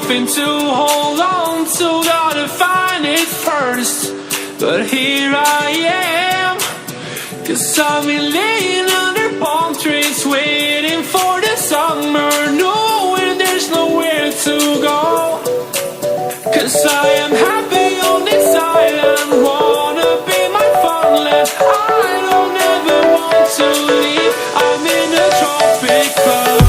something to hold on to, gotta find it first. But here I am, 'cause I've been laying under palm trees, waiting for the summer, knowing there's nowhere to go. 'Cause I am happy on this island, wanna be my farmland. I don't ever want to leave, I'm in a tropic club.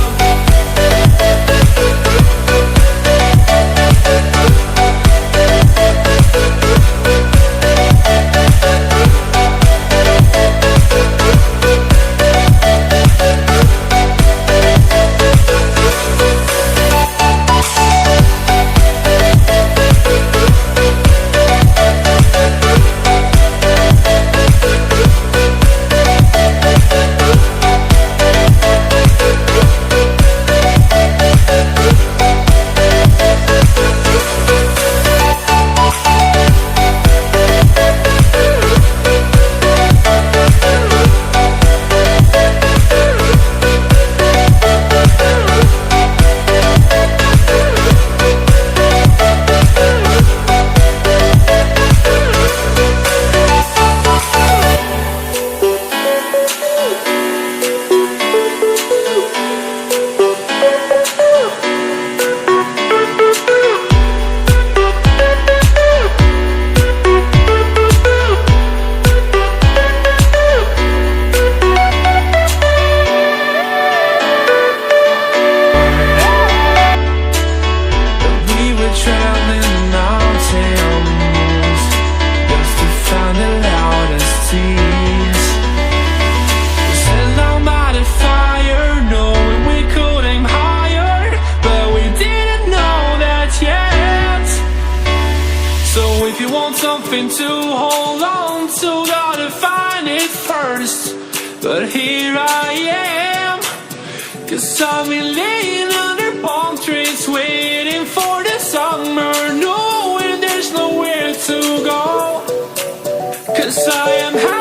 If you want something to hold on to, gotta find it first. But here I am, 'cause I've been laying under palm trees, waiting for the summer, knowing there's nowhere to go. 'Cause I am happy.